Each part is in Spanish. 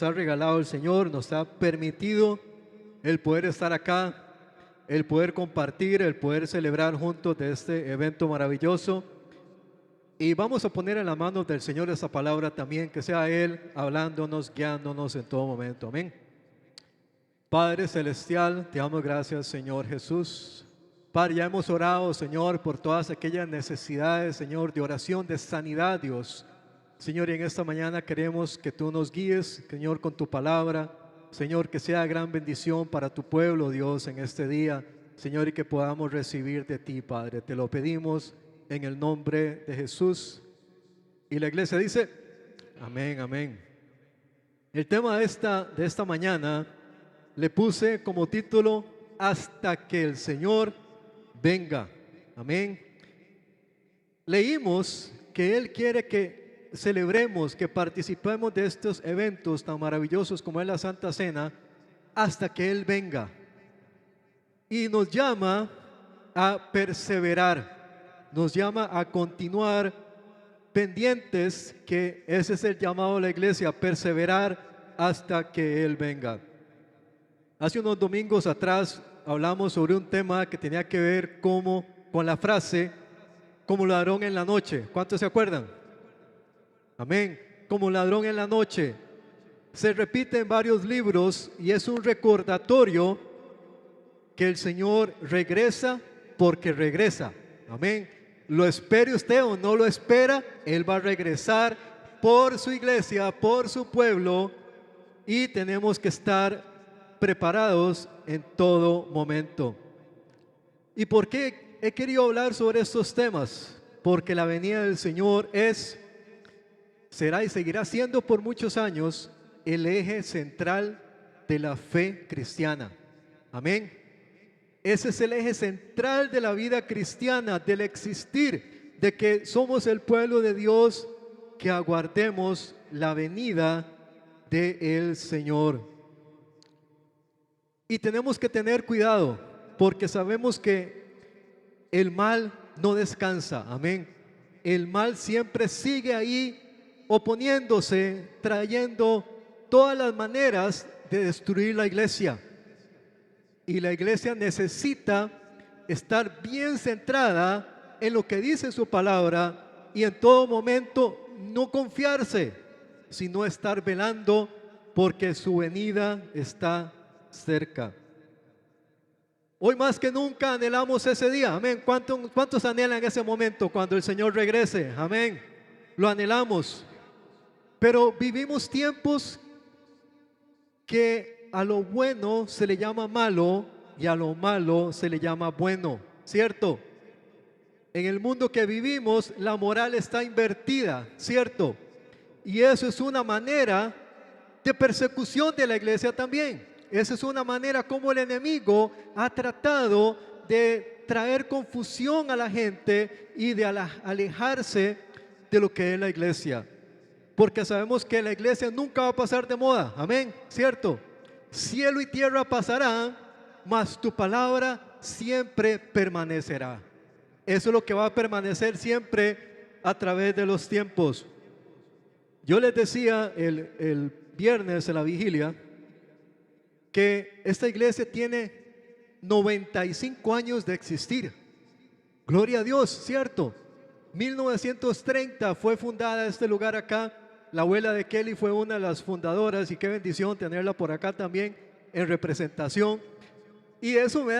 ha regalado el Señor, nos ha permitido el poder estar acá, el poder compartir, el poder celebrar juntos de este evento maravilloso. Y vamos a poner en las manos del Señor esa palabra también, que sea Él hablándonos, guiándonos en todo momento. Amén. Padre Celestial, te damos gracias, Señor Jesús. Padre, ya hemos orado, Señor, por todas aquellas necesidades, Señor, de oración, de sanidad, Dios. Señor, y en esta mañana queremos que tú nos guíes, Señor, con tu palabra. Señor, que sea gran bendición para tu pueblo, Dios, en este día. Señor, y que podamos recibir de ti, Padre. Te lo pedimos en el nombre de Jesús. Y la iglesia dice, amén, amén. El tema de esta mañana le puse como título, hasta que el Señor venga. Amén. Leímos que Él quiere que celebremos, que participemos de estos eventos tan maravillosos como es la Santa Cena, hasta que Él venga. Y nos llama a perseverar, nos llama a continuar pendientes, que ese es el llamado de la iglesia, perseverar hasta que Él venga. Hace unos domingos atrás hablamos sobre un tema que tenía que ver con la frase, como ladrón en la noche. ¿Cuántos se acuerdan? Amén. Como ladrón en la noche. Se repite en varios libros y es un recordatorio que el Señor regresa porque regresa. Amén. Lo espere usted o no lo espera, Él va a regresar por su iglesia, por su pueblo, y tenemos que estar preparados en todo momento. ¿Y por qué he querido hablar sobre estos temas? Porque la venida del Señor será y seguirá siendo por muchos años el eje central de la fe cristiana. Amén. Ese es el eje central de la vida cristiana, del existir, de que somos el pueblo de Dios, que aguardemos la venida del Señor. Y tenemos que tener cuidado, porque sabemos que el mal no descansa. Amén. El mal siempre sigue ahí oponiéndose, trayendo todas las maneras de destruir la iglesia. Y la iglesia necesita estar bien centrada en lo que dice su palabra y en todo momento no confiarse, sino estar velando, porque su venida está cerca. Hoy más que nunca anhelamos ese día. Amén. ¿Cuántos anhelan ese momento cuando el Señor regrese? Amén. Lo anhelamos. Pero vivimos tiempos que a lo bueno se le llama malo y a lo malo se le llama bueno, ¿cierto? En el mundo que vivimos la moral está invertida, ¿cierto? Y eso es una manera de persecución de la iglesia también. Esa es una manera como el enemigo ha tratado de traer confusión a la gente y de alejarse de lo que es la iglesia. Porque sabemos que la iglesia nunca va a pasar de moda. Amén, ¿cierto? Cielo y tierra pasarán, mas tu palabra siempre permanecerá. Eso es lo que va a permanecer siempre a través de los tiempos. Yo les decía el viernes en la vigilia que esta iglesia tiene 95 años de existir. Gloria a Dios, ¿cierto? 1930 fue fundada este lugar acá. La abuela de Kelly fue una de las fundadoras y qué bendición tenerla por acá también en representación. Y eso me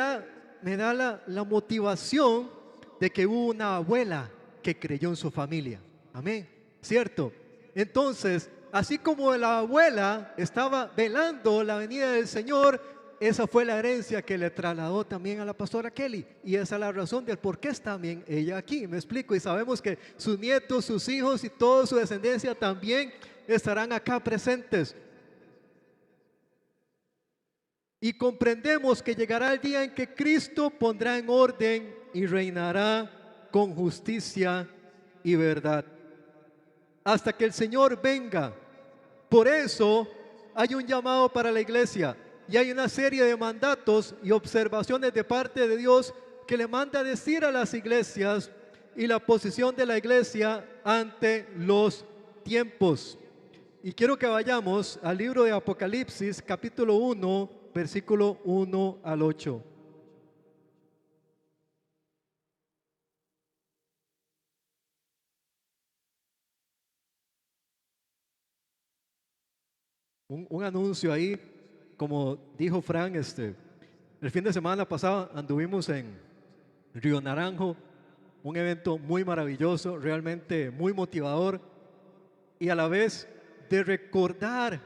da la motivación de que hubo una abuela que creyó en su familia. Amén, ¿cierto? Entonces, así como la abuela estaba velando la venida del Señor, esa fue la herencia que le trasladó también a la pastora Kelly. Y esa es la razón del por qué está también ella aquí. Me explico. Y sabemos que sus nietos, sus hijos y toda su descendencia también estarán acá presentes. Y comprendemos que llegará el día en que Cristo pondrá en orden y reinará con justicia y verdad. Hasta que el Señor venga. Por eso hay un llamado para la iglesia y hay una serie de mandatos y observaciones de parte de Dios que le manda a decir a las iglesias y la posición de la iglesia ante los tiempos. Y quiero que vayamos al libro de Apocalipsis, capítulo 1, versículo 1 al 8. Un anuncio ahí, como dijo Frank, el fin de semana pasado anduvimos en Río Naranjo, un evento muy maravilloso, realmente muy motivador y a la vez de recordar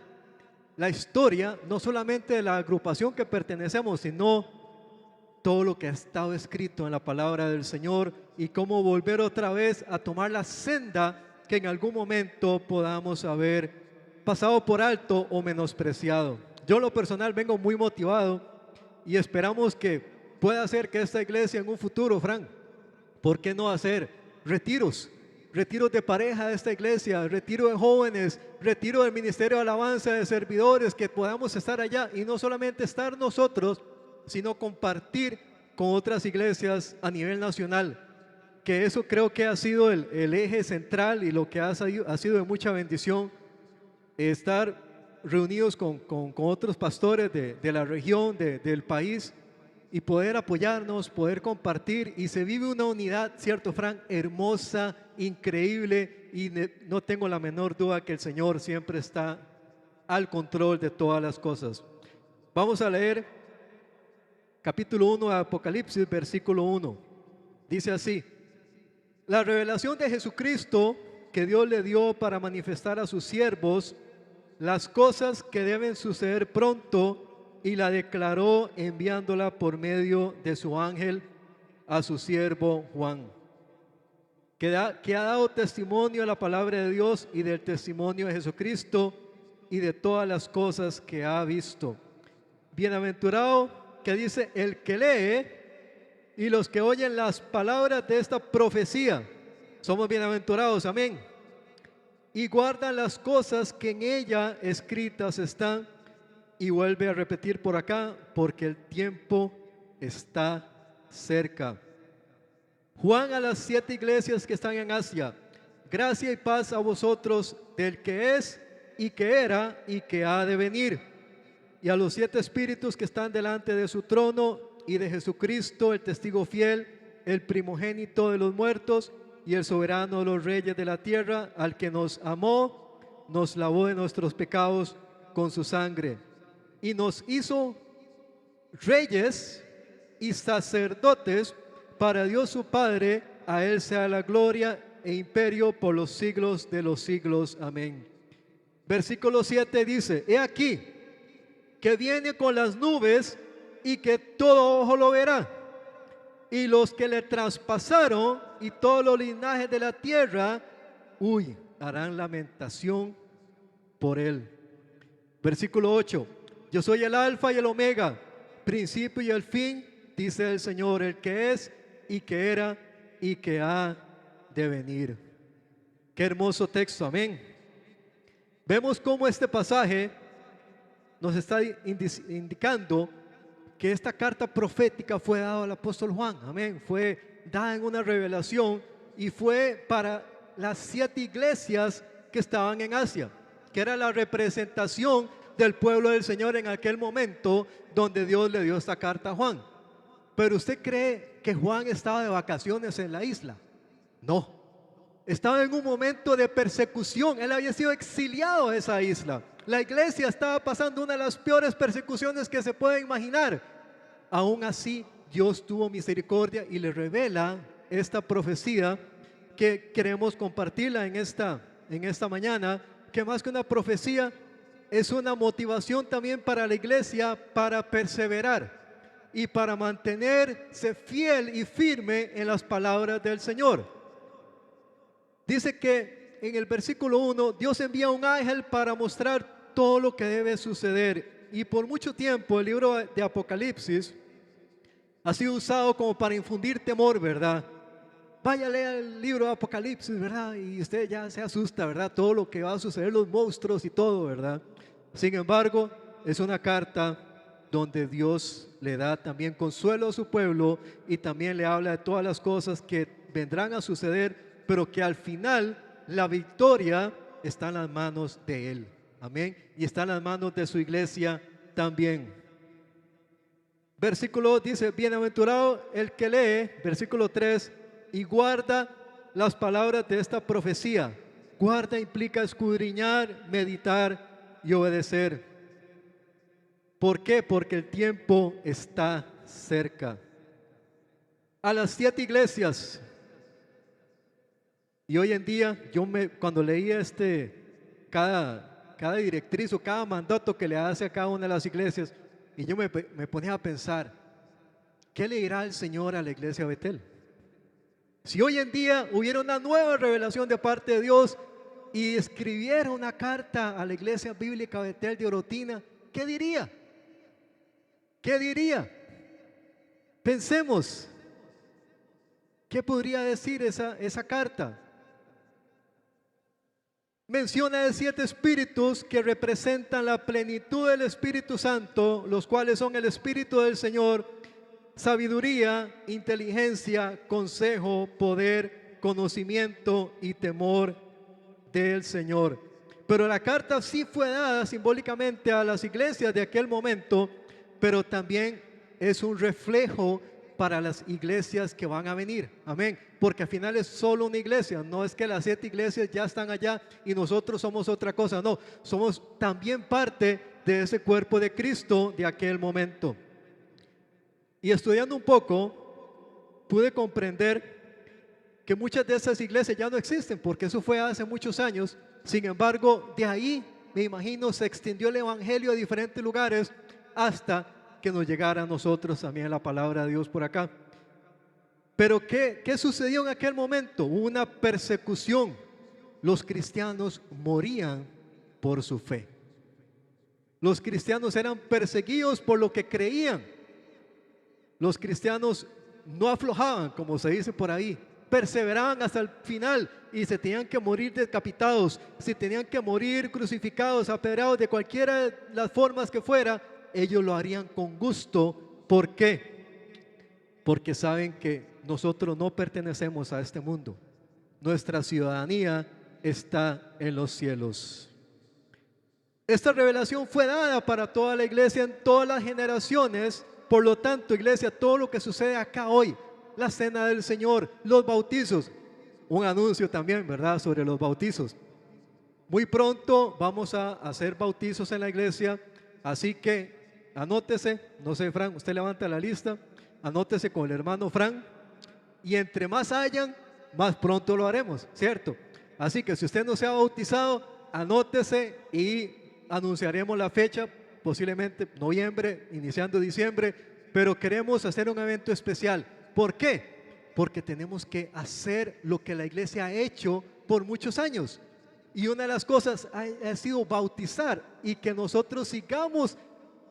la historia, no solamente de la agrupación que pertenecemos, sino todo lo que ha estado escrito en la palabra del Señor y cómo volver otra vez a tomar la senda que en algún momento podamos haber pasado por alto o menospreciado. Yo en lo personal vengo muy motivado y esperamos que pueda hacer que esta iglesia en un futuro, Frank, ¿por qué no hacer retiros? Retiros de pareja de esta iglesia, retiro de jóvenes, retiro del ministerio de alabanza de servidores, que podamos estar allá y no solamente estar nosotros, sino compartir con otras iglesias a nivel nacional, que eso creo que ha sido el eje central y lo que ha sido de mucha bendición, estar reunidos con otros pastores de la región, del país, y poder apoyarnos, poder compartir, y se vive una unidad, ¿cierto, Frank? Hermosa, increíble, y no tengo la menor duda que el Señor siempre está al control de todas las cosas. Vamos a leer capítulo 1 de Apocalipsis, versículo 1. Dice así: la revelación de Jesucristo que Dios le dio para manifestar a sus siervos las cosas que deben suceder pronto, y la declaró enviándola por medio de su ángel a su siervo Juan, que ha dado testimonio a la palabra de Dios y del testimonio de Jesucristo y de todas las cosas que ha visto. Bienaventurado, que dice, el que lee y los que oyen las palabras de esta profecía. Somos bienaventurados, amén. Y guardan las cosas que en ella escritas están. Y vuelve a repetir por acá, porque el tiempo está cerca. Juan a las 7 iglesias que están en Asia: gracia y paz a vosotros del que es y que era y que ha de venir, y a los 7 espíritus que están delante de su trono, y de Jesucristo, el testigo fiel, el primogénito de los muertos y el soberano de los reyes de la tierra, al que nos amó, nos lavó de nuestros pecados con su sangre y nos hizo reyes y sacerdotes para Dios su Padre. A Él sea la gloria e imperio por los siglos de los siglos. Amén. Versículo 7 dice: he aquí que viene con las nubes y que todo ojo lo verá, y los que le traspasaron y todos los linajes de la tierra, harán lamentación por él. Versículo 8: yo soy el alfa y el omega, principio y el fin, dice el Señor, el que es y que era y que ha de venir. Qué hermoso texto, amén. Vemos cómo este pasaje nos está indicando que esta carta profética fue dada al apóstol Juan, amén. Fue dada en una revelación y fue para las 7 iglesias que estaban en Asia, que era la representación del pueblo del Señor en aquel momento, donde Dios le dio esta carta a Juan. Pero ¿usted cree que Juan estaba de vacaciones en la isla? No, estaba en un momento de persecución. Él había sido exiliado a esa isla. La iglesia estaba pasando una de las peores persecuciones que se puede imaginar. Aún así, Dios tuvo misericordia y le revela esta profecía, que queremos compartirla en esta mañana, que más que una profecía es una motivación también para la iglesia para perseverar y para mantenerse fiel y firme en las palabras del Señor. Dice que en el versículo 1, Dios envía un ángel para mostrar todo lo que debe suceder. Y por mucho tiempo el libro de Apocalipsis ha sido usado como para infundir temor, ¿verdad? Vaya a leer el libro de Apocalipsis, ¿verdad? Y usted ya se asusta, ¿verdad? Todo lo que va a suceder, los monstruos y todo, ¿verdad? Sin embargo, es una carta donde Dios le da también consuelo a su pueblo y también le habla de todas las cosas que vendrán a suceder, pero que al final la victoria está en las manos de Él. Amén. Y está en las manos de su iglesia también. Versículo 2 dice, bienaventurado el que lee, versículo 3, y guarda las palabras de esta profecía. Guarda implica escudriñar, meditar y obedecer. ¿Por qué? Porque el tiempo está cerca. A las 7 iglesias, y hoy en día cuando leía cada directriz o cada mandato que le hace a cada una de las iglesias, y yo me ponía a pensar, ¿qué le dirá el Señor a la iglesia Betel? Si hoy en día hubiera una nueva revelación de parte de Dios y escribiera una carta a la iglesia bíblica Betel de Orotina, ¿qué diría? ¿Qué diría? Pensemos, ¿qué podría decir esa carta? Menciona de 7 espíritus que representan la plenitud del Espíritu Santo, los cuales son el Espíritu del Señor, sabiduría, inteligencia, consejo, poder, conocimiento y temor del Señor. Pero la carta sí fue dada simbólicamente a las iglesias de aquel momento, pero también es un reflejo para las iglesias que van a venir. Amén. Porque al final es solo una iglesia. No es que las 7 iglesias ya están allá y nosotros somos otra cosa. No, somos también parte de ese cuerpo de Cristo de aquel momento. Y estudiando un poco, pude comprender que muchas de esas iglesias ya no existen, porque eso fue hace muchos años. Sin embargo, de ahí, me imagino, se extendió el evangelio a diferentes lugares hasta que nos llegara a nosotros también la palabra de Dios por acá. Pero ¿qué sucedió en aquel momento? Hubo una persecución. Los cristianos morían por su fe. Los cristianos eran perseguidos por lo que creían. Los cristianos no aflojaban, como se dice por ahí, perseveraban hasta el final y se tenían que morir decapitados, se tenían que morir crucificados, apedreados, de cualquiera de las formas que fuera, ellos lo harían con gusto. ¿Por qué? Porque saben que nosotros no pertenecemos a este mundo. Nuestra ciudadanía está en los cielos. Esta revelación fue dada para toda la iglesia en todas las generaciones. Por lo tanto, iglesia, todo lo que sucede acá hoy, la cena del Señor, los bautizos, un anuncio también, ¿verdad?, sobre los bautizos. Muy pronto vamos a hacer bautizos en la iglesia, así que anótese, no sé, Fran, usted levanta la lista, anótese con el hermano Fran, y entre más hayan, más pronto lo haremos, ¿cierto? Así que si usted no se ha bautizado, anótese y anunciaremos la fecha, posiblemente noviembre, iniciando diciembre, pero queremos hacer un evento especial. ¿Por qué? Porque tenemos que hacer lo que la iglesia ha hecho por muchos años. Y una de las cosas ha sido bautizar y que nosotros sigamos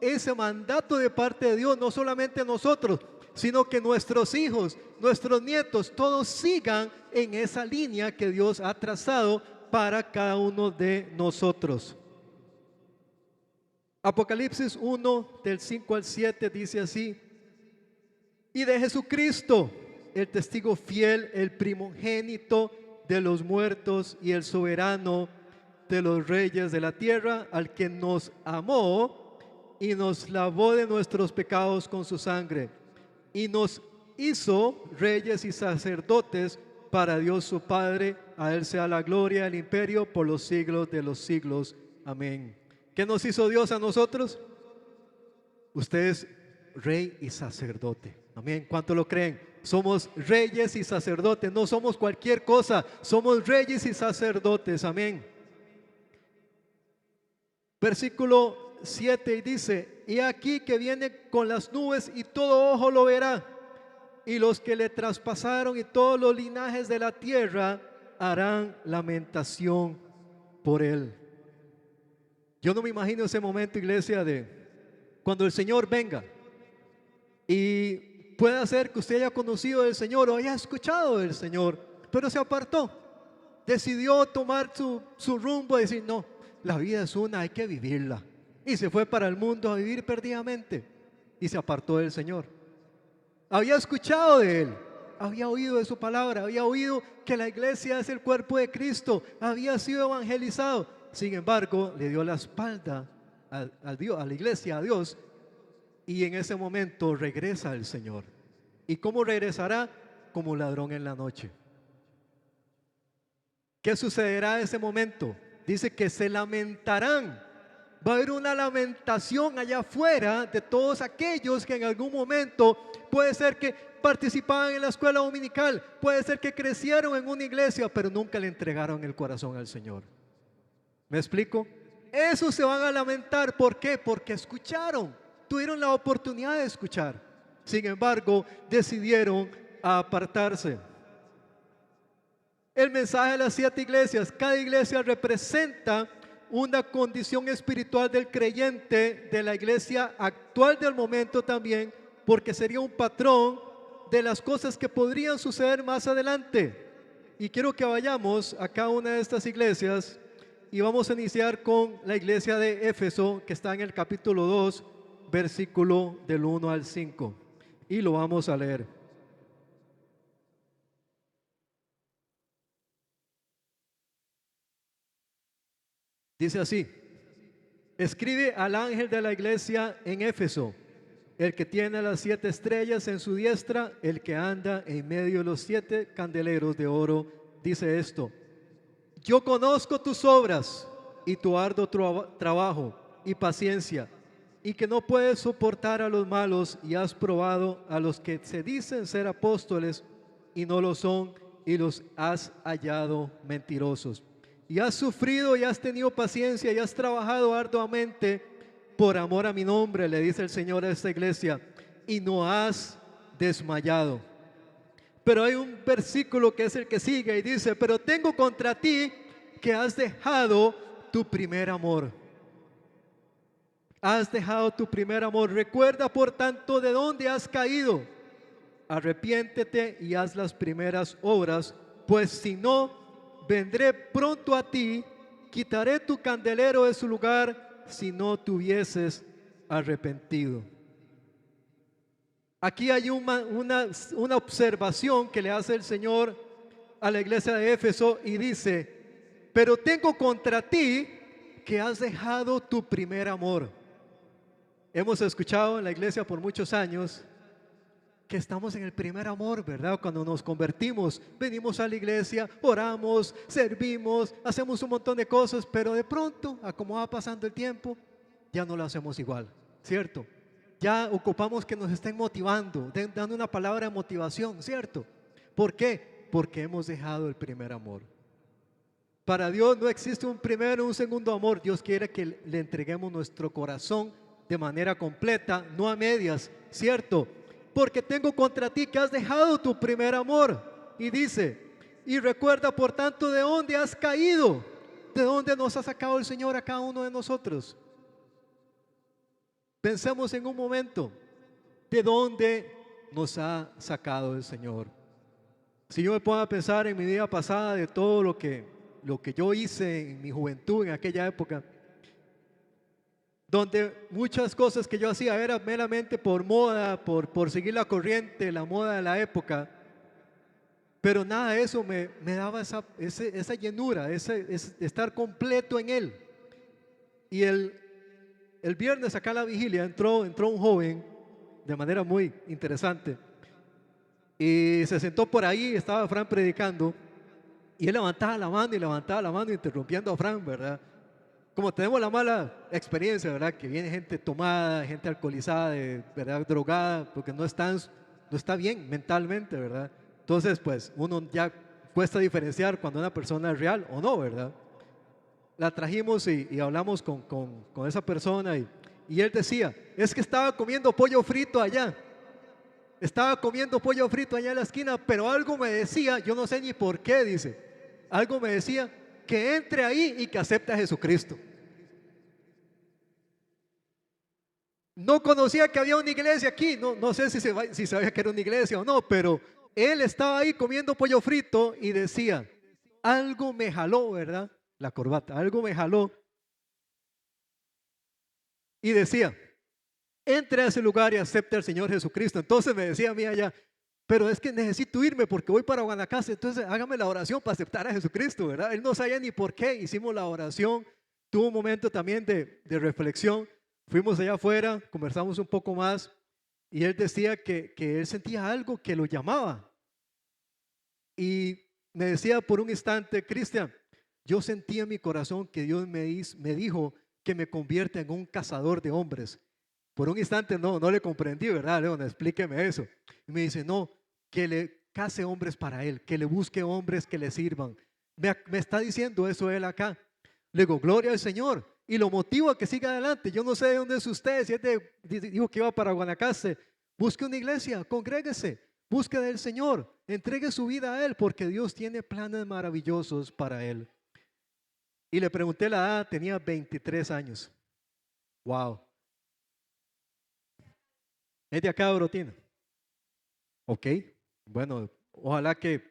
ese mandato de parte de Dios, no solamente nosotros, sino que nuestros hijos, nuestros nietos, todos sigan en esa línea que Dios ha trazado para cada uno de nosotros. Apocalipsis 1, del 5 al 7 dice así: y de Jesucristo, el testigo fiel, el primogénito de los muertos y el soberano de los reyes de la tierra, al que nos amó y nos lavó de nuestros pecados con su sangre, y nos hizo reyes y sacerdotes para Dios su Padre. A Él sea la gloria, el imperio por los siglos de los siglos. Amén. ¿Qué nos hizo Dios a nosotros? Usted es rey y sacerdote. Amén. ¿Cuánto lo creen? Somos reyes y sacerdotes, no somos cualquier cosa, somos reyes y sacerdotes. Amén. Versículo 7 dice: y aquí que viene con las nubes y todo ojo lo verá, y los que le traspasaron y todos los linajes de la tierra harán lamentación por él. Yo no me imagino ese momento, iglesia, de cuando el Señor venga y puede ser que usted haya conocido del Señor o haya escuchado del Señor, pero se apartó, decidió tomar su rumbo y decir: no, la vida es una, hay que vivirla, y se fue para el mundo a vivir perdidamente y se apartó del Señor. Había escuchado de Él, había oído de su palabra, había oído que la iglesia es el cuerpo de Cristo, había sido evangelizado. Sin embargo, le dio la espalda a la iglesia, a Dios, y en ese momento regresa el Señor. ¿Y cómo regresará? Como ladrón en la noche. ¿Qué sucederá en ese momento? Dice que se lamentarán. Va a haber una lamentación allá afuera de todos aquellos que en algún momento puede ser que participaban en la escuela dominical, puede ser que crecieron en una iglesia, pero nunca le entregaron el corazón al Señor. ¿Me explico? Eso se van a lamentar. ¿Por qué? Porque escucharon, tuvieron la oportunidad de escuchar. Sin embargo, decidieron apartarse. El mensaje de las 7 iglesias, cada iglesia representa una condición espiritual del creyente, de la iglesia actual del momento también, porque sería un patrón de las cosas que podrían suceder más adelante. Y quiero que vayamos a cada una de estas iglesias y vamos a iniciar con la iglesia de Éfeso, que está en el capítulo 2, versículo del 1 al 5. Y lo vamos a leer. Dice así: escribe al ángel de la iglesia en Éfeso, el que tiene las 7 estrellas en su diestra, el que anda en medio de los 7 candeleros de oro, dice esto: yo conozco tus obras y tu arduo trabajo y paciencia, y que no puedes soportar a los malos, y has probado a los que se dicen ser apóstoles y no lo son, y los has hallado mentirosos. Y has sufrido y has tenido paciencia y has trabajado arduamente por amor a mi nombre, le dice el Señor a esta iglesia, y no has desmayado. Pero hay un versículo que es el que sigue y dice: pero tengo contra ti que has dejado tu primer amor. Has dejado tu primer amor. Recuerda por tanto de dónde has caído. Arrepiéntete y haz las primeras obras, pues si no, vendré pronto a ti, quitaré tu candelero de su lugar si no te hubieses arrepentido. Aquí hay una observación que le hace el Señor a la iglesia de Éfeso y dice: pero tengo contra ti que has dejado tu primer amor. Hemos escuchado en la iglesia por muchos años que estamos en el primer amor, ¿verdad? Cuando nos convertimos, venimos a la iglesia, oramos, servimos, hacemos un montón de cosas, pero de pronto, a como va pasando el tiempo, ya no lo hacemos igual, ¿cierto? Ya ocupamos que nos estén motivando, dando una palabra de motivación, ¿cierto? ¿Por qué? Porque hemos dejado el primer amor. Para Dios no existe un primero o un segundo amor. Dios quiere que le entreguemos nuestro corazón de manera completa, no a medias, ¿cierto? Porque tengo contra ti que has dejado tu primer amor. Y dice: y recuerda por tanto de dónde has caído, de dónde nos ha sacado el Señor a cada uno de nosotros. Pensemos en un momento, ¿de dónde nos ha sacado el Señor? Si yo me pongo a pensar en mi vida pasada, de todo lo que yo hice en mi juventud, en aquella época, donde muchas cosas que yo hacía eran meramente por moda, por seguir la corriente, la moda de la época, pero nada de eso me daba esa llenura, estar completo en Él. Y el viernes acá a la vigilia entró un joven de manera muy interesante y se sentó por ahí, estaba Fran predicando y él levantaba la mano interrumpiendo a Fran, ¿verdad? Como tenemos la mala experiencia, ¿verdad? Que viene gente tomada, gente alcoholizada, ¿verdad? Drogada, porque no está bien mentalmente, ¿verdad? Entonces, pues uno ya cuesta diferenciar cuando una persona es real o no, ¿verdad? La trajimos y hablamos con esa persona y él decía: es que estaba comiendo pollo frito allá. Estaba comiendo pollo frito allá en la esquina, pero algo me decía, yo no sé ni por qué, dice, algo me decía que entre ahí y que acepte a Jesucristo. No conocía que había una iglesia aquí, no sé si sabía que era una iglesia o no, pero él estaba ahí comiendo pollo frito y decía: algo me jaló, ¿verdad? La corbata, algo me jaló. Y decía: entre a ese lugar y acepte al Señor Jesucristo. Entonces me decía a mí allá: pero es que necesito irme porque voy para Guanacaste, entonces hágame la oración para aceptar a Jesucristo, ¿verdad? Él no sabía ni por qué, hicimos la oración, tuvo un momento también de reflexión, fuimos allá afuera, conversamos un poco más y él decía que él sentía algo que lo llamaba y me decía por un instante, Cristian, yo sentí en mi corazón que Dios me dijo que me convierte en un cazador de hombres. Por un instante no le comprendí, ¿verdad, León? Explíqueme eso. Y me dice, no, que le case hombres para él, que le busque hombres que le sirvan. Me está diciendo eso él acá. Le digo, gloria al Señor. Y lo motivo a que siga adelante. Yo no sé de dónde es usted, si es dijo que iba para Guanacaste. Busque una iglesia, congréguese, busque del Señor, entregue su vida a Él, porque Dios tiene planes maravillosos para él. Y le pregunté la edad, tenía 23 años. Wow. ¿Es de acá, Brotina? Ok. Bueno, ojalá que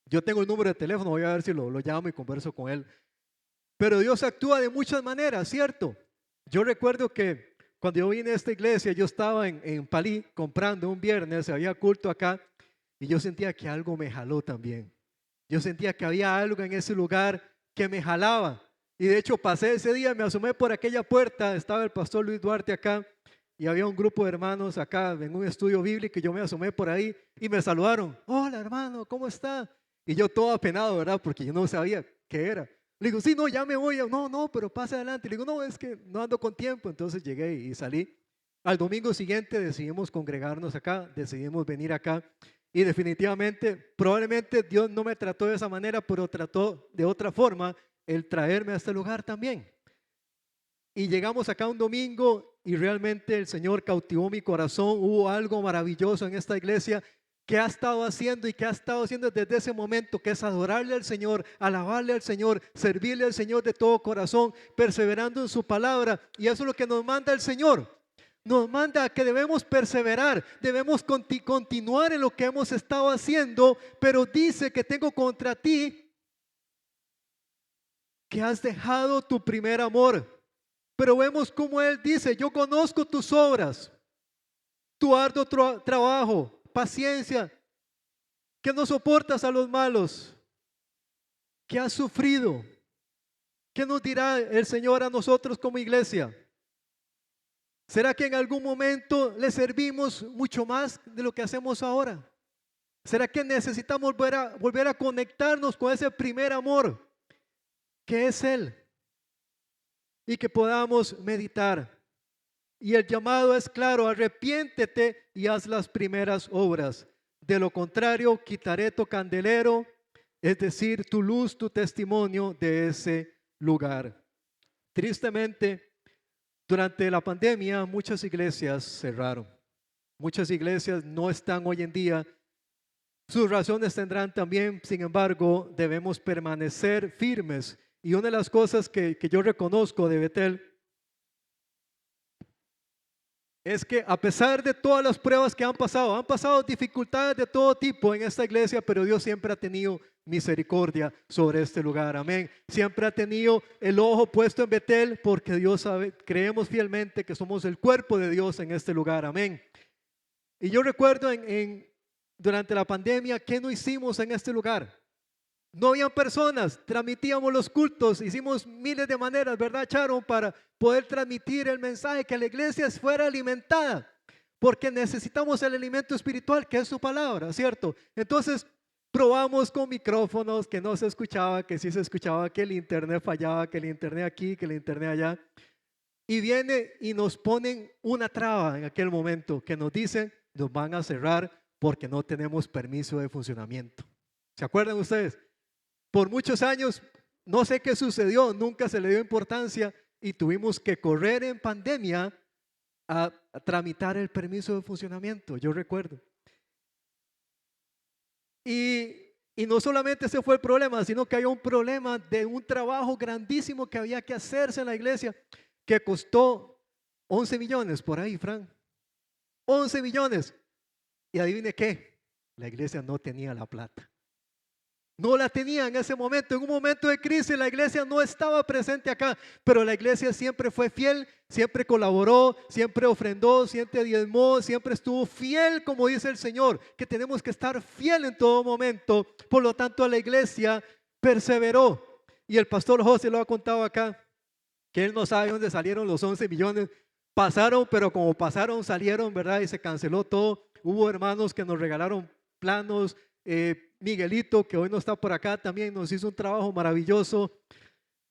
yo tengo el número de teléfono, voy a ver si lo llamo y converso con él. Pero Dios actúa de muchas maneras, ¿cierto? Yo recuerdo que cuando yo vine a esta iglesia, yo estaba en Palí comprando un viernes, había culto acá, y yo sentía que algo me jaló también. Yo sentía que había algo en ese lugar que me jalaba. Y de hecho pasé ese día, me asomé por aquella puerta, estaba el pastor Luis Duarte acá, y había un grupo de hermanos acá en un estudio bíblico, y yo me asomé por ahí y me saludaron. Hola hermano, ¿cómo está? Y yo todo apenado, ¿verdad? Porque yo no sabía qué era. Le digo, sí, no, ya me voy. No, pero pase adelante. Le digo, no, es que no ando con tiempo. Entonces llegué y salí. Al domingo siguiente decidimos congregarnos acá, decidimos venir acá. Y definitivamente, probablemente Dios no me trató de esa manera, pero trató de otra forma el traerme a este lugar también. Y llegamos acá un domingo y realmente el Señor cautivó mi corazón. Hubo algo maravilloso en esta iglesia que ha estado haciendo y que ha estado haciendo desde ese momento, que es adorarle al Señor, alabarle al Señor, servirle al Señor de todo corazón, perseverando en su palabra. Y eso es lo que nos manda el Señor. Nos manda a que debemos perseverar, debemos continuar en lo que hemos estado haciendo, pero dice que tengo contra ti que has dejado tu primer amor. Pero vemos como Él dice, yo conozco tus obras, tu arduo trabajo, paciencia, que no soportas a los malos, que has sufrido. ¿Qué nos dirá el Señor a nosotros como iglesia? ¿Será que en algún momento le servimos mucho más de lo que hacemos ahora? ¿Será que necesitamos volver a conectarnos con ese primer amor que es Él? Y que podamos meditar. Y el llamado es claro, arrepiéntete y haz las primeras obras. De lo contrario, quitaré tu candelero, es decir, tu luz, tu testimonio de ese lugar. Tristemente, durante la pandemia muchas iglesias cerraron. Muchas iglesias no están hoy en día. Sus razones tendrán también, sin embargo, debemos permanecer firmes. Y una de las cosas que yo reconozco de Betel es que a pesar de todas las pruebas que han pasado dificultades de todo tipo en esta iglesia, pero Dios siempre ha tenido misericordia sobre este lugar, amén. Siempre ha tenido el ojo puesto en Betel porque Dios sabe, creemos fielmente que somos el cuerpo de Dios en este lugar, amén. Y yo recuerdo durante la pandemia, ¿qué no hicimos en este lugar? No habían personas, transmitíamos los cultos, hicimos miles de maneras, ¿verdad, Sharon? Para poder transmitir el mensaje, que la iglesia fuera alimentada, porque necesitamos el alimento espiritual, que es su palabra, ¿cierto? Entonces, probamos con micrófonos, que no se escuchaba, que sí se escuchaba, que el internet fallaba, que el internet aquí, que el internet allá. Y viene y nos ponen una traba en aquel momento, que nos dicen, nos van a cerrar porque no tenemos permiso de funcionamiento. ¿Se acuerdan ustedes? Por muchos años, no sé qué sucedió, nunca se le dio importancia y tuvimos que correr en pandemia a tramitar el permiso de funcionamiento, yo recuerdo. Y no solamente ese fue el problema, sino que hay un problema de un trabajo grandísimo que había que hacerse en la iglesia, que costó 11 millones por ahí, Fran. 11 millones. Y adivine qué, la iglesia no tenía la plata. No la tenía en ese momento. En un momento de crisis la iglesia no estaba presente acá, pero la iglesia siempre fue fiel, siempre colaboró, siempre ofrendó, siempre diezmó, siempre estuvo fiel, como dice el Señor, que tenemos que estar fiel en todo momento. Por lo tanto, la iglesia perseveró. Y el pastor José lo ha contado acá, que él no sabe dónde salieron los 11 millones. Pasaron, pero como pasaron, salieron, ¿verdad? Y se canceló todo. Hubo hermanos que nos regalaron planos. Miguelito, que hoy no está por acá, también nos hizo un trabajo maravilloso.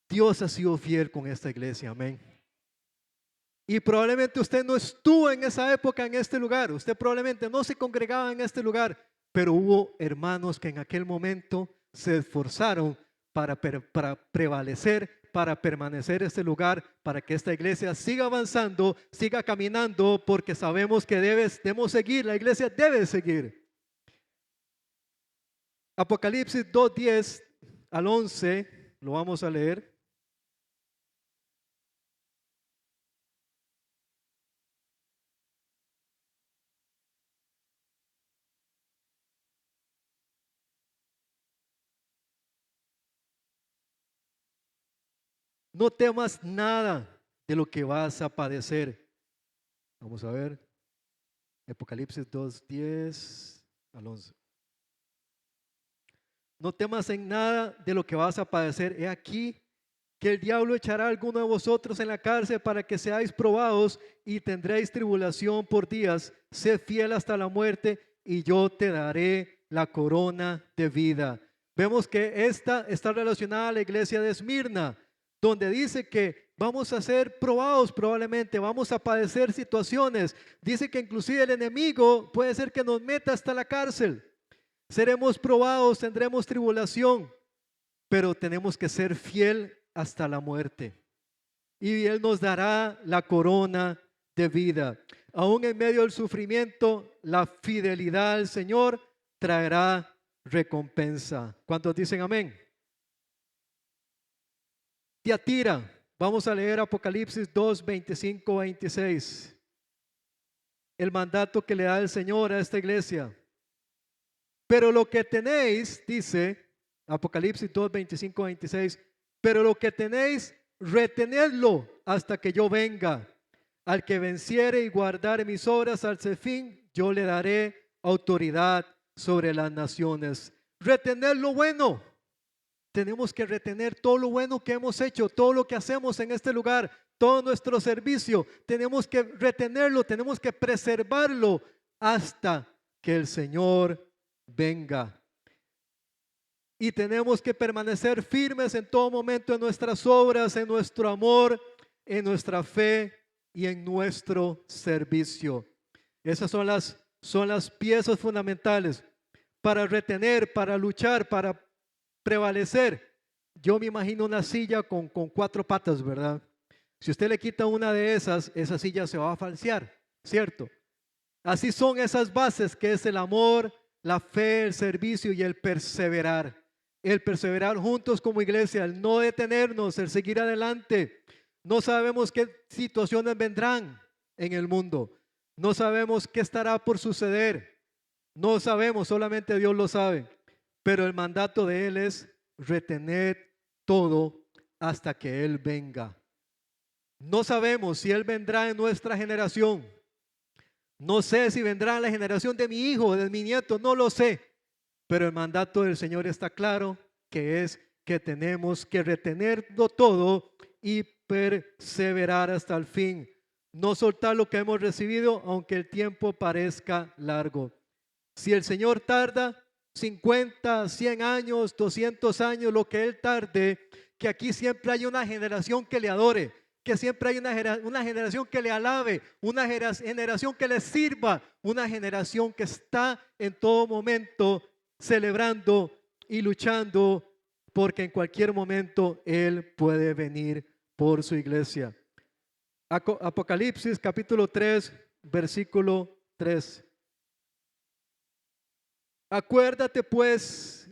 Dios ha sido fiel con esta iglesia, amén. Y probablemente usted no estuvo en esa época en este lugar, usted probablemente no se congregaba en este lugar, pero hubo hermanos que en aquel momento se esforzaron para prevalecer, para permanecer en este lugar, para que esta iglesia siga avanzando, siga caminando, porque sabemos que debemos seguir, la iglesia debe seguir. Apocalipsis 2:10 al 11, lo vamos a leer. No temas nada de lo que vas a padecer. Vamos a ver. Apocalipsis 2:10 al 11. No temas en nada de lo que vas a padecer. He aquí que el diablo echará a alguno de vosotros en la cárcel para que seáis probados y tendréis tribulación por días. Sed fiel hasta la muerte y yo te daré la corona de vida. Vemos que esta está relacionada a la iglesia de Esmirna, donde dice que vamos a ser probados probablemente, vamos a padecer situaciones. Dice que inclusive el enemigo puede ser que nos meta hasta la cárcel. Seremos probados, tendremos tribulación, pero tenemos que ser fiel hasta la muerte. Y Él nos dará la corona de vida. Aún en medio del sufrimiento, la fidelidad al Señor traerá recompensa. ¿Cuántos dicen amén? Tiatira, vamos a leer Apocalipsis 2, 25, 26. El mandato que le da el Señor a esta iglesia. Pero lo que tenéis, dice Apocalipsis 2, 25, 26, pero lo que tenéis, retenedlo hasta que yo venga. Al que venciere y guardare mis obras al fin, yo le daré autoridad sobre las naciones. Retener lo bueno. Tenemos que retener todo lo bueno que hemos hecho, todo lo que hacemos en este lugar, todo nuestro servicio. Tenemos que retenerlo, tenemos que preservarlo hasta que el Señor venga. Y tenemos que permanecer firmes en todo momento en nuestras obras, en nuestro amor, en nuestra fe y en nuestro servicio. Esas son las piezas fundamentales para retener, para luchar, para prevalecer. Yo me imagino una silla con 4 patas, ¿verdad? Si usted le quita una de esas, esa silla se va a falsear, ¿cierto? Así son esas bases, que es el amor, la fe, el servicio y el perseverar. El perseverar juntos como iglesia, el no detenernos, el seguir adelante. No sabemos qué situaciones vendrán en el mundo. No sabemos qué estará por suceder. No sabemos, solamente Dios lo sabe. Pero el mandato de Él es retener todo hasta que Él venga. No sabemos si Él vendrá en nuestra generación. No sé si vendrá en la generación de mi hijo, de mi nieto, no lo sé. Pero el mandato del Señor está claro, que es que tenemos que retenerlo todo y perseverar hasta el fin. No soltar lo que hemos recibido, aunque el tiempo parezca largo. Si el Señor tarda 50, 100 años, 200 años, lo que Él tarde, que aquí siempre hay una generación que le adore, que siempre hay una generación que le alabe, una generación que le sirva, una generación que está en todo momento celebrando y luchando, porque en cualquier momento Él puede venir por su iglesia. Apocalipsis capítulo 3, versículo 3. Acuérdate pues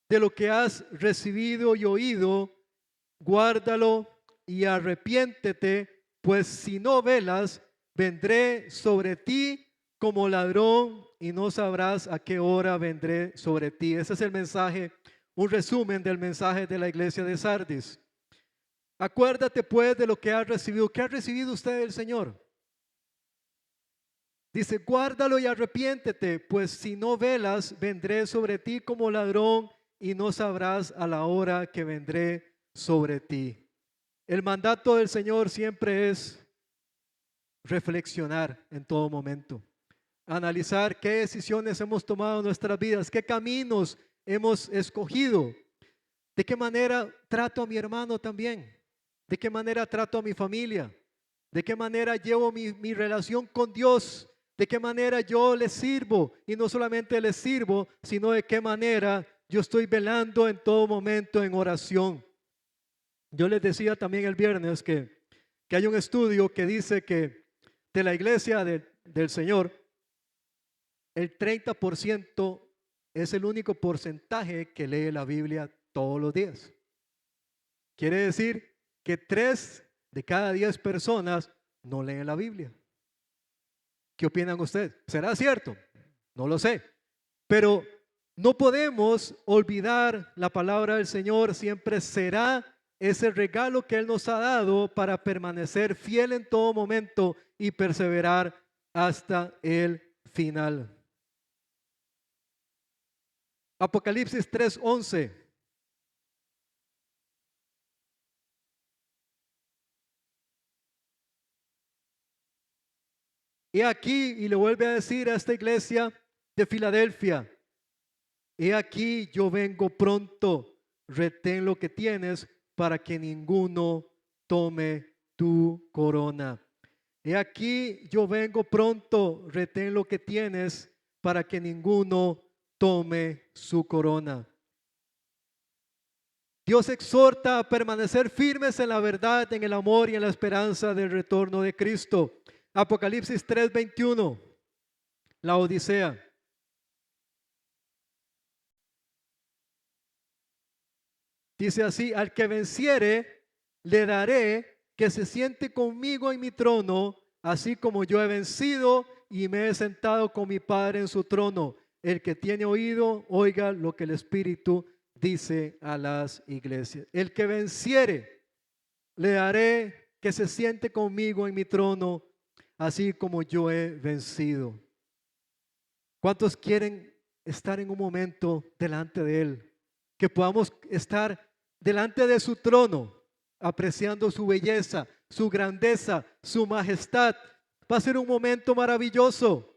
de lo que has recibido y oído, guárdalo y arrepiéntete, pues si no velas, vendré sobre ti como ladrón y no sabrás a qué hora vendré sobre ti. Ese es el mensaje un resumen del mensaje de la iglesia de Sardis. Acuérdate pues de lo que has recibido. ¿Qué ha recibido usted del Señor? Dice, guárdalo y arrepiéntete, pues si no velas, vendré sobre ti como ladrón y no sabrás a la hora que vendré sobre ti. El mandato del Señor siempre es reflexionar en todo momento, analizar qué decisiones hemos tomado en nuestras vidas, qué caminos hemos escogido, de qué manera trato a mi hermano también, de qué manera trato a mi familia, de qué manera llevo mi relación con Dios, de qué manera yo le sirvo y no solamente le sirvo, sino de qué manera yo estoy velando en todo momento en oración. Yo les decía también el viernes que hay un estudio que dice que de la iglesia del Señor, el 30% es el único porcentaje que lee la Biblia todos los días. Quiere decir que 3 de cada 10 personas no leen la Biblia. ¿Qué opinan ustedes? ¿Será cierto? No lo sé. Pero no podemos olvidar la palabra del Señor. Siempre será ese regalo que Él nos ha dado para permanecer fiel en todo momento y perseverar hasta el final. Apocalipsis 3:11. He aquí, y le vuelve a decir a esta iglesia de Filadelfia, he aquí yo vengo pronto, retén lo que tienes para que ninguno tome tu corona. He aquí yo vengo pronto, retén lo que tienes para que ninguno tome su corona. Dios exhorta a permanecer firmes en la verdad, en el amor y en la esperanza del retorno de Cristo. Apocalipsis 3:21, la Odisea. Dice así, al que venciere, le daré que se siente conmigo en mi trono, así como yo he vencido y me he sentado con mi Padre en su trono. El que tiene oído, oiga lo que el Espíritu dice a las iglesias. El que venciere, le daré que se siente conmigo en mi trono, así como yo he vencido. ¿Cuántos quieren estar en un momento delante de Él? Que podamos estar delante de su trono, apreciando su belleza, su grandeza, su majestad. Va a ser un momento maravilloso,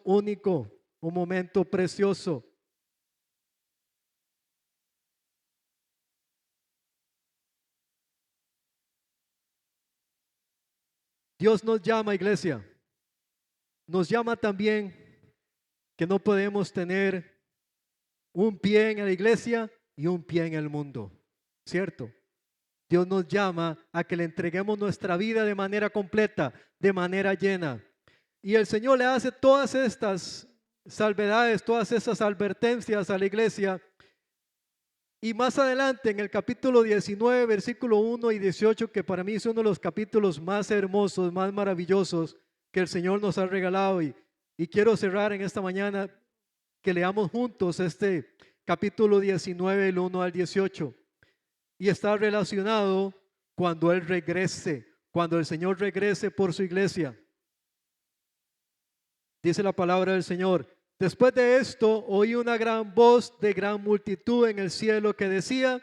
único, un momento precioso. Dios nos llama, iglesia. Nos llama también que no podemos tener un pie en la iglesia y un pie en el mundo, ¿cierto? Dios nos llama a que le entreguemos nuestra vida de manera completa, de manera llena. Y el Señor le hace todas estas salvedades, todas esas advertencias a la iglesia. Y más adelante en el capítulo 19, versículo 1 y 18, que para mí es uno de los capítulos más hermosos, más maravillosos que el Señor nos ha regalado. Y quiero cerrar en esta mañana que leamos juntos este capítulo 19, el 1 al 18. Y está relacionado cuando Él regrese, cuando el Señor regrese por su iglesia. Dice la palabra del Señor. Después de esto oí una gran voz de gran multitud en el cielo que decía,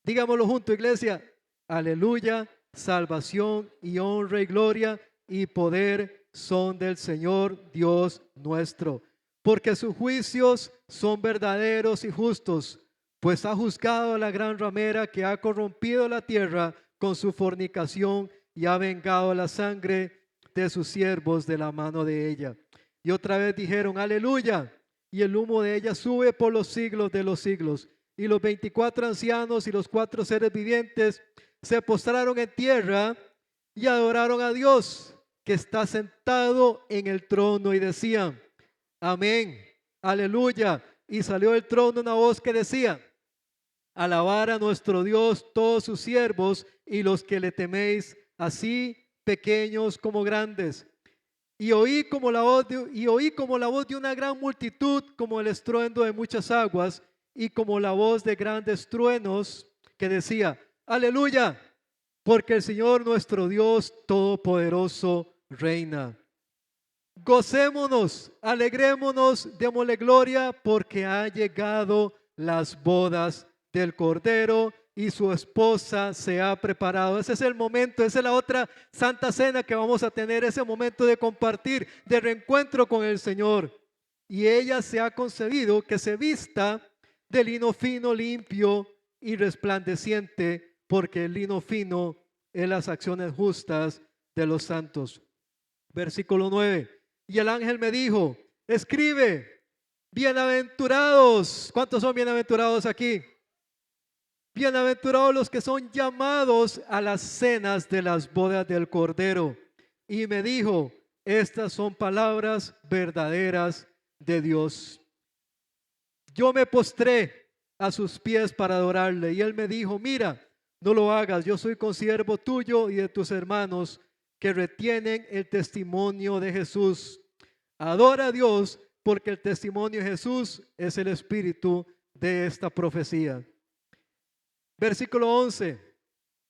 digámoslo junto, iglesia, aleluya, salvación y honra y gloria y poder son del Señor Dios nuestro, porque sus juicios son verdaderos y justos, pues ha juzgado a la gran ramera que ha corrompido la tierra con su fornicación y ha vengado la sangre de sus siervos de la mano de ella. Y otra vez dijeron, aleluya, y el humo de ella sube por los siglos de los siglos. Y los 24 ancianos y los 4 seres vivientes se postraron en tierra y adoraron a Dios, que está sentado en el trono, y decían, amén, aleluya. Y salió del trono una voz que decía, alabar a nuestro Dios todos sus siervos y los que le teméis, así pequeños como grandes. Y oí como la voz de una gran multitud, como el estruendo de muchas aguas, y como la voz de grandes truenos que decía, aleluya, porque el Señor nuestro Dios Todopoderoso reina. Gocémonos, alegrémonos, démosle gloria, porque ha llegado las bodas del Cordero y su esposa se ha preparado. Ese es el momento, esa es la otra Santa Cena que vamos a tener, ese momento de compartir, de reencuentro con el Señor. Y ella se ha concebido que se vista de lino fino, limpio y resplandeciente, porque el lino fino es las acciones justas de los santos. Versículo 9. Y el ángel me dijo, escribe, bienaventurados. ¿Cuántos son bienaventurados aquí? Bienaventurados los que son llamados a las cenas de las bodas del Cordero. Y me dijo, estas son palabras verdaderas de Dios. Yo me postré a sus pies para adorarle. Y él me dijo, mira, no lo hagas, yo soy consiervo tuyo y de tus hermanos que retienen el testimonio de Jesús. Adora a Dios, porque el testimonio de Jesús es el espíritu de esta profecía. Versículo 11.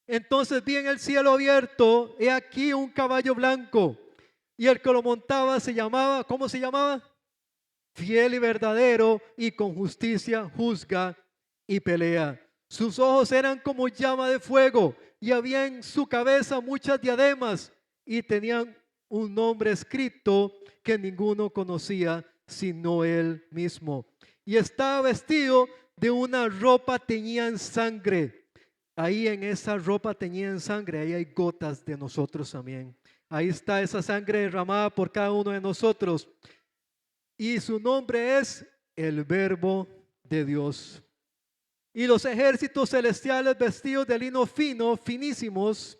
Entonces vi en el cielo abierto, he aquí un caballo blanco, y el que lo montaba se llamaba, ¿cómo se llamaba? Fiel y verdadero, y con justicia juzga y pelea. Sus ojos eran como llama de fuego, y había en su cabeza muchas diademas, y tenían un nombre escrito que ninguno conocía sino él mismo. Y estaba vestido de una ropa teñida en sangre. Ahí en esa ropa teñida en sangre, ahí hay gotas de nosotros también. Ahí está esa sangre derramada por cada uno de nosotros. Y su nombre es el Verbo de Dios. Y los ejércitos celestiales vestidos de lino fino, finísimos,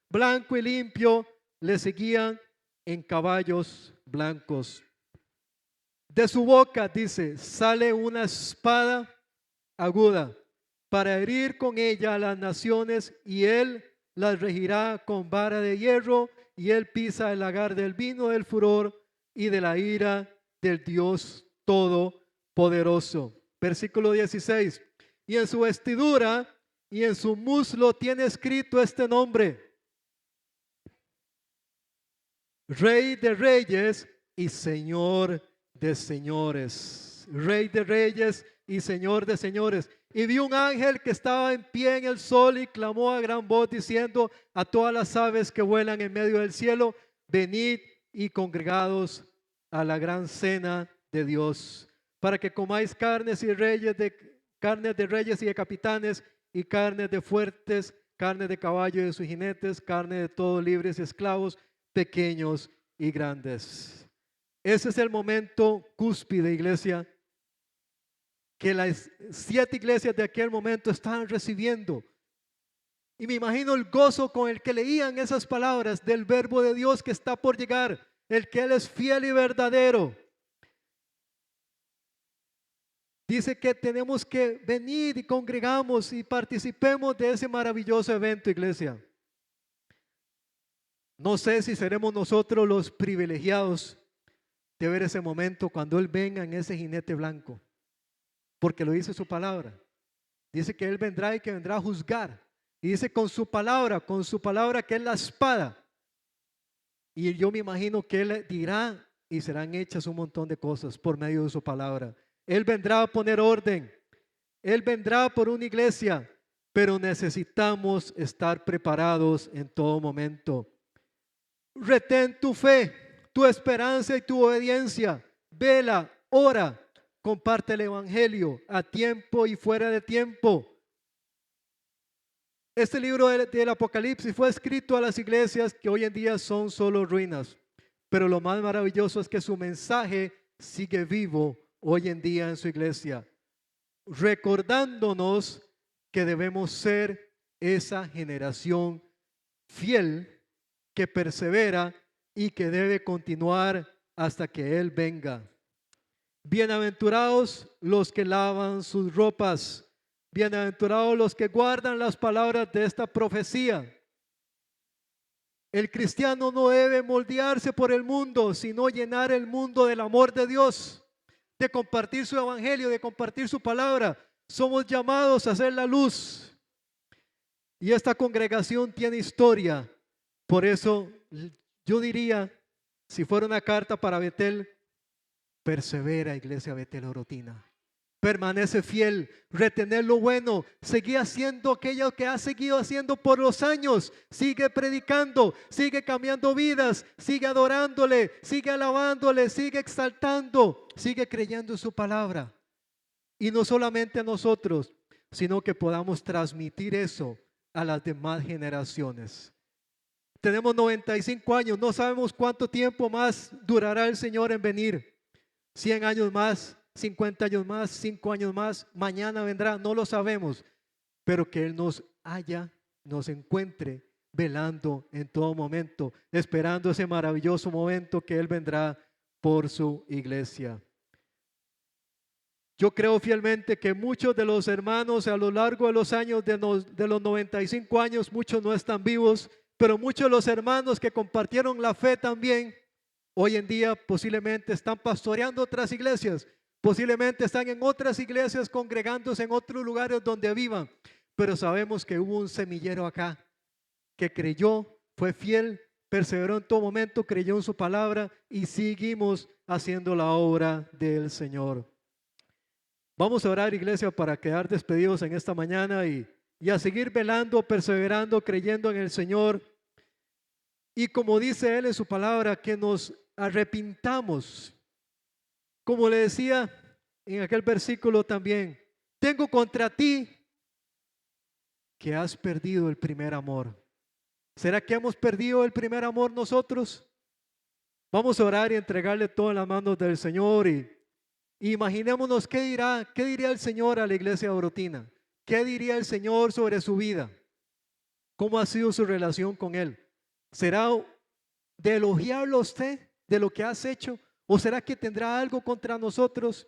blanco y limpio, le seguían en caballos blancos. De su boca, dice, sale una espada aguda para herir con ella a las naciones, y él las regirá con vara de hierro, y él pisa el lagar del vino del furor y de la ira del Dios Todopoderoso. Versículo 16. Y en su vestidura y en su muslo tiene escrito este nombre: Rey de Reyes y Señor de Señores. Rey de Reyes y Señor de Señores. Y vi un ángel que estaba en pie en el sol y clamó a gran voz diciendo a todas las aves que vuelan en medio del cielo: venid y congregados a la gran cena de Dios, para que comáis carnes de reyes y de capitanes, y carnes de fuertes, carne de caballo y de sus jinetes, carne de todos libres y esclavos, pequeños y grandes. Ese es el momento cúspide, iglesia, que las 7 iglesias de aquel momento estaban recibiendo. Y me imagino el gozo con el que leían esas palabras del Verbo de Dios que está por llegar, el que Él es fiel y verdadero. Dice que tenemos que venir y congregamos y participemos de ese maravilloso evento, iglesia. No sé si seremos nosotros los privilegiados de ver ese momento cuando Él venga en ese jinete blanco, porque lo dice su palabra. Dice que Él vendrá y que vendrá a juzgar. Y dice con su palabra que es la espada. Y yo me imagino que Él dirá y serán hechas un montón de cosas por medio de su palabra. Él vendrá a poner orden. Él vendrá por una iglesia, pero necesitamos estar preparados en todo momento. Retén tu fe, tu esperanza y tu obediencia. Vela, ora, comparte el evangelio a tiempo y fuera de tiempo. Este libro del Apocalipsis fue escrito a las iglesias que hoy en día son solo ruinas, pero lo más maravilloso es que su mensaje sigue vivo hoy en día en su iglesia, recordándonos que debemos ser esa generación fiel que persevera y que debe continuar hasta que Él venga. Bienaventurados los que lavan sus ropas, bienaventurados los que guardan las palabras de esta profecía. El cristiano no debe moldearse por el mundo, sino llenar el mundo del amor de Dios, de compartir su evangelio, de compartir su palabra, Somos llamados a ser la luz. Y esta congregación tiene historia. Por eso yo diría, si fuera una carta para Betel, persevera, Iglesia Betel Orotina. Permanece fiel, retener lo bueno, sigue haciendo aquello que ha seguido haciendo por los años, sigue predicando, sigue cambiando vidas, sigue adorándole, sigue alabándole, sigue exaltando, sigue creyendo en su palabra. Y no solamente a nosotros, sino que podamos transmitir eso a las demás generaciones. Tenemos 95 años, no sabemos cuánto tiempo más durará el Señor en venir. 100 años más, 50 años más, 5 años más, mañana vendrá, no lo sabemos, pero que Él nos haya, nos encuentre velando en todo momento, esperando ese maravilloso momento que Él vendrá por su iglesia. Yo creo fielmente que muchos de los hermanos a lo largo de los años, de los 95 años, muchos no están vivos, pero muchos de los hermanos que compartieron la fe también, hoy en día posiblemente están pastoreando otras iglesias, posiblemente están en otras iglesias congregándose en otros lugares donde vivan, pero sabemos que hubo un semillero acá que creyó, fue fiel, perseveró en todo momento, creyó en su palabra y seguimos haciendo la obra del Señor. Vamos a orar, iglesia, para quedar despedidos en esta mañana y a seguir velando, perseverando, creyendo en el Señor. Y como dice Él en su palabra, que nos arrepintamos. Como le decía en aquel versículo también, tengo contra ti que has perdido el primer amor. ¿Será que hemos perdido el primer amor nosotros? Vamos a orar y entregarle todo en las manos del Señor y imaginémonos qué diría el Señor a la iglesia orotina. ¿Qué diría el Señor sobre su vida? ¿Cómo ha sido su relación con Él? ¿Será de elogiarlo a usted de lo que has hecho? ¿O será que tendrá algo contra nosotros?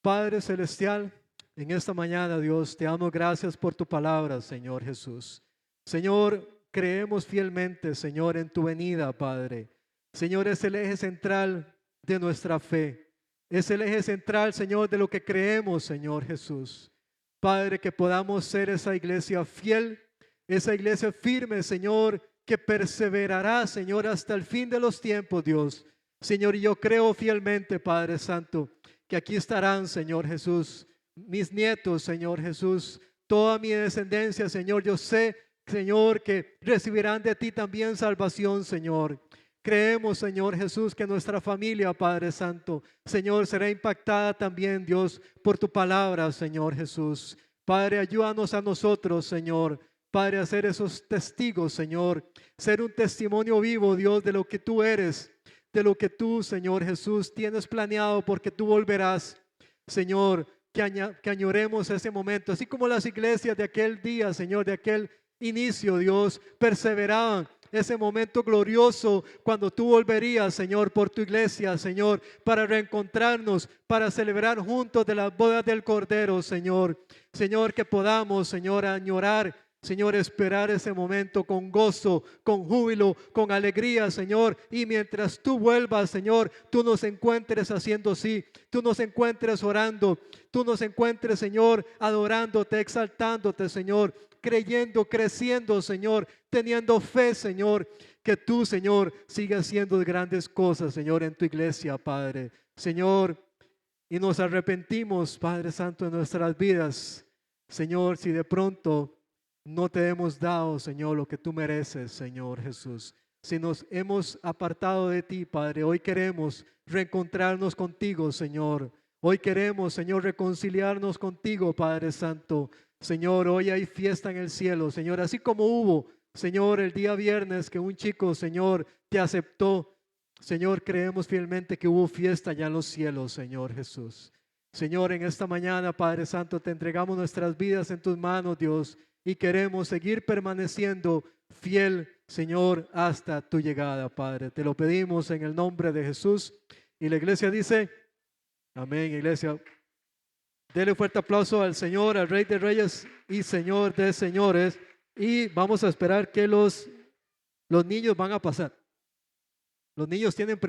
Padre Celestial, en esta mañana, Dios, te damos gracias por tu palabra, Señor Jesús. Señor, creemos fielmente, Señor, en tu venida, Padre. Señor, es el eje central de nuestra fe. Es el eje central, Señor, de lo que creemos, Señor Jesús. Padre, que podamos ser esa iglesia fiel, esa iglesia firme, Señor, que perseverará, Señor, hasta el fin de los tiempos, Dios. Señor, y yo creo fielmente, Padre Santo, que aquí estarán, Señor Jesús, mis nietos, Señor Jesús, toda mi descendencia, Señor. Yo sé, Señor, que recibirán de ti también salvación, Señor. Creemos, Señor Jesús, que nuestra familia, Padre Santo, Señor, será impactada también, Dios, por tu palabra, Señor Jesús. Padre, ayúdanos a nosotros, Señor, Padre, a ser esos testigos, Señor, ser un testimonio vivo, Dios, de lo que tú eres, de lo que tú, Señor Jesús, tienes planeado, porque tú volverás, Señor, que añoremos ese momento, así como las iglesias de aquel día, Señor, de aquel inicio, Dios, perseveraban. Ese momento glorioso cuando tú volverías, Señor, por tu iglesia, Señor, para reencontrarnos, para celebrar juntos de las bodas del Cordero, Señor. Señor, que podamos, Señor, añorar, Señor, esperar ese momento con gozo, con júbilo, con alegría, Señor. Y mientras tú vuelvas, Señor, tú nos encuentres haciendo así, tú nos encuentres orando, tú nos encuentres, Señor, adorándote, exaltándote, Señor, creyendo, creciendo, Señor, teniendo fe, Señor, que tú, Señor, sigas haciendo grandes cosas, Señor, en tu iglesia, Padre. Señor, y nos arrepentimos, Padre Santo, en nuestras vidas, Señor, si de pronto no te hemos dado, Señor, lo que tú mereces, Señor Jesús. Si nos hemos apartado de ti, Padre, hoy queremos reencontrarnos contigo, Señor. Hoy queremos, Señor, reconciliarnos contigo, Padre Santo. Señor, hoy hay fiesta en el cielo, Señor, así como hubo, Señor, el día viernes que un chico, Señor, te aceptó. Señor, creemos fielmente que hubo fiesta ya en los cielos, Señor Jesús. Señor, en esta mañana, Padre Santo, te entregamos nuestras vidas en tus manos, Dios, y queremos seguir permaneciendo fiel, Señor, hasta tu llegada, Padre. Te lo pedimos en el nombre de Jesús. Y la iglesia dice, amén, iglesia. Dele un fuerte aplauso al Señor, al Rey de Reyes y Señor de Señores. Y vamos a esperar que los niños van a pasar. Los niños tienen